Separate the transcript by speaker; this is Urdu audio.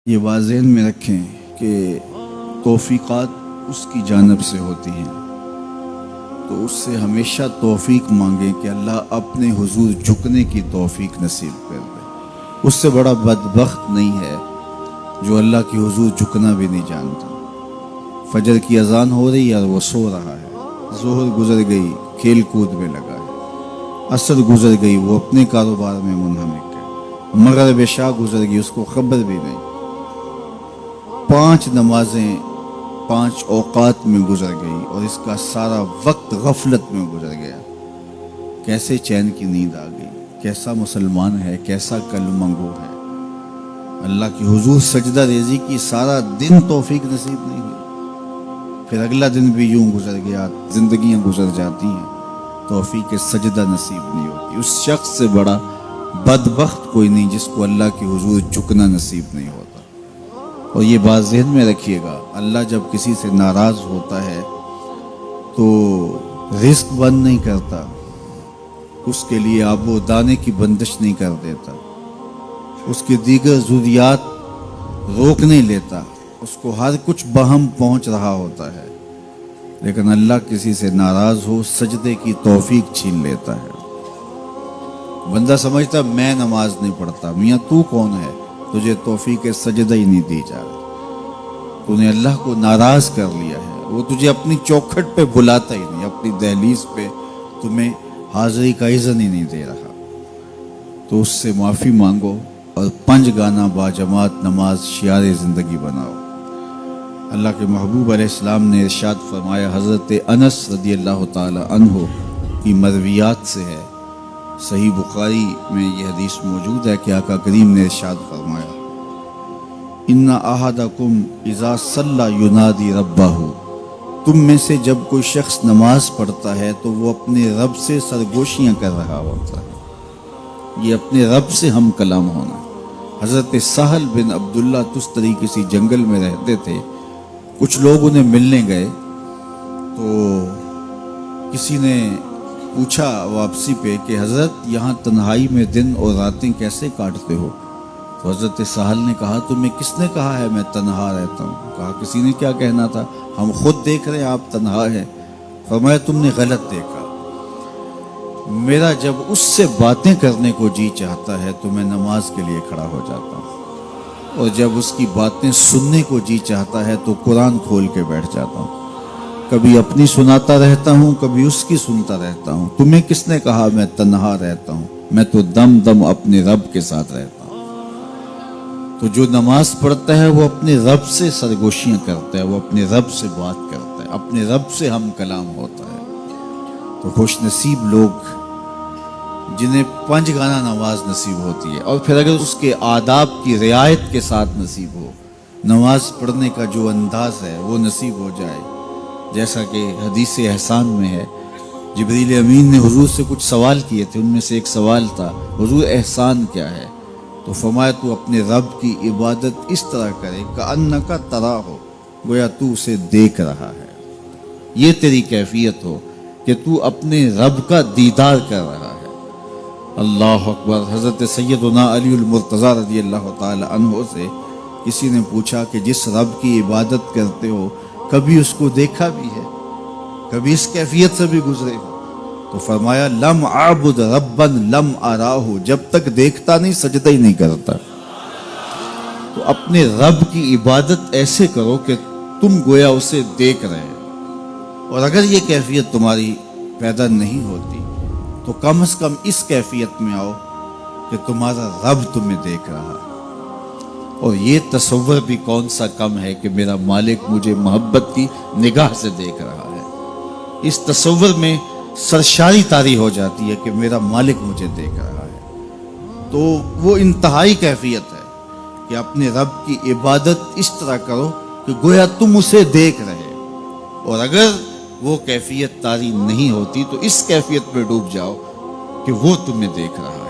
Speaker 1: یہ بات ذہن میں رکھیں کہ توفیقات اس کی جانب سے ہوتی ہیں، تو اس سے ہمیشہ توفیق مانگیں کہ اللہ اپنے حضور جھکنے کی توفیق نصیب کر دے۔ اس سے بڑا بدبخت نہیں ہے جو اللہ کی حضور جھکنا بھی نہیں جانتا۔ فجر کی اذان ہو رہی ہے اور وہ سو رہا ہے، ظہر گزر گئی کھیل کود میں لگا ہے، عصر گزر گئی وہ اپنے کاروبار میں منہمک ہے، مغرب عشاء گزر گئی اس کو خبر بھی نہیں۔ 5 نمازیں 5 اوقات میں گزر گئی اور اس کا سارا وقت غفلت میں گزر گیا۔ کیسے چین کی نیند آ گئی؟ کیسا مسلمان ہے، کیسا کلمہ گو ہے؟ اللہ کی حضور سجدہ ریزی کی سارا دن توفیق نصیب نہیں ہوئی، پھر اگلا دن بھی یوں گزر گیا، زندگیاں گزر جاتی ہیں، توفیق سجدہ نصیب نہیں ہوتی۔ اس شخص سے بڑا بدبخت کوئی نہیں جس کو اللہ کی حضور جھکنا نصیب نہیں ہوتا۔ اور یہ بات ذہن میں رکھیے گا، اللہ جب کسی سے ناراض ہوتا ہے تو رزق بند نہیں کرتا، اس کے لیے آب و دانے کی بندش نہیں کر دیتا، اس کی دیگر ضروریات روک نہیں لیتا، اس کو ہر کچھ بہم پہنچ رہا ہوتا ہے، لیکن اللہ کسی سے ناراض ہو سجدے کی توفیق چھین لیتا ہے۔ بندہ سمجھتا میں نماز نہیں پڑھتا، میاں تو کون ہے؟ تجھے توفیق سجدہ ہی نہیں دی جا رہی، تو نے اللہ کو ناراض کر لیا ہے، وہ تجھے اپنی چوکھٹ پہ بلاتا ہی نہیں، اپنی دہلیز پہ تمہیں حاضری کا اذن ہی نہیں دے رہا۔ تو اس سے معافی مانگو اور 5 گانا باجماعت نماز شعار زندگی بناؤ۔ اللہ کے محبوب علیہ السلام نے ارشاد فرمایا، حضرت انس رضی اللہ تعالی عنہ کی مرویات سے ہے، صحیح بخاری میں یہ حدیث موجود ہے کہ آقا کریم نے ارشاد فرمایا، ان احدکم اذا صلی ینادی ربہ، تم میں سے جب کوئی شخص نماز پڑھتا ہے تو وہ اپنے رب سے سرگوشیاں کر رہا ہوتا ہے۔ یہ اپنے رب سے ہم کلام ہونا۔ حضرت سہل بن عبداللہ تستری کسی جنگل میں رہتے تھے، کچھ لوگ انہیں ملنے گئے تو کسی نے پوچھا واپسی پہ کہ حضرت یہاں تنہائی میں دن اور راتیں کیسے کاٹتے ہو؟ تو حضرت سہل نے کہا تمہیں کس نے کہا ہے میں تنہا رہتا ہوں؟ کہا کسی نے کیا کہنا تھا، ہم خود دیکھ رہے ہیں آپ تنہا ہیں۔ فرمایا تم نے غلط دیکھا، میرا جب اس سے باتیں کرنے کو جی چاہتا ہے تو میں نماز کے لیے کھڑا ہو جاتا ہوں، اور جب اس کی باتیں سننے کو جی چاہتا ہے تو قرآن کھول کے بیٹھ جاتا ہوں، کبھی اپنی سناتا رہتا ہوں کبھی اس کی سنتا رہتا ہوں۔ تمہیں کس نے کہا میں تنہا رہتا ہوں؟ میں تو دم دم اپنے رب کے ساتھ رہتا ہوں۔ تو جو نماز پڑھتا ہے وہ اپنے رب سے سرگوشیاں کرتا ہے، وہ اپنے رب سے بات کرتا ہے، اپنے رب سے ہم کلام ہوتا ہے۔ تو خوش نصیب لوگ جنہیں 5 گانا نماز نصیب ہوتی ہے، اور پھر اگر اس کے آداب کی رعایت کے ساتھ نصیب ہو، نماز پڑھنے کا جو انداز ہے وہ نصیب ہو جائے، جیسا کہ حدیث احسان میں ہے، جبریل امین نے حضور سے کچھ سوال کیے تھے، ان میں سے ایک سوال تھا حضور احسان کیا ہے؟ تو فرمایا تو اپنے رب کی عبادت اس طرح کرے کأنک تراہ، گویا تو اسے دیکھ رہا ہے، یہ تیری کیفیت ہو کہ تو اپنے رب کا دیدار کر رہا ہے۔ اللہ اکبر۔ حضرت سیدنا علی المرتضیٰ رضی اللہ تعالی عنہ سے کسی نے پوچھا کہ جس رب کی عبادت کرتے ہو کبھی اس کو دیکھا بھی ہے، کبھی اس کیفیت سے بھی گزرے ہو؟ تو فرمایا لم اعبد ربا لم اراہ، جب تک دیکھتا نہیں سجدہ ہی نہیں کرتا۔ تو اپنے رب کی عبادت ایسے کرو کہ تم گویا اسے دیکھ رہے ہو، اور اگر یہ کیفیت تمہاری پیدا نہیں ہوتی تو کم از کم اس کیفیت میں آؤ کہ تمہارا رب تمہیں دیکھ رہا ہے۔ اور یہ تصور بھی کون سا کم ہے کہ میرا مالک مجھے محبت کی نگاہ سے دیکھ رہا ہے۔ اس تصور میں سرشاری طاری ہو جاتی ہے کہ میرا مالک مجھے دیکھ رہا ہے۔ تو وہ انتہائی کیفیت ہے کہ اپنے رب کی عبادت اس طرح کرو کہ گویا تم اسے دیکھ رہے، اور اگر وہ کیفیت طاری نہیں ہوتی تو اس کیفیت میں ڈوب جاؤ کہ وہ تمہیں دیکھ رہا ہے۔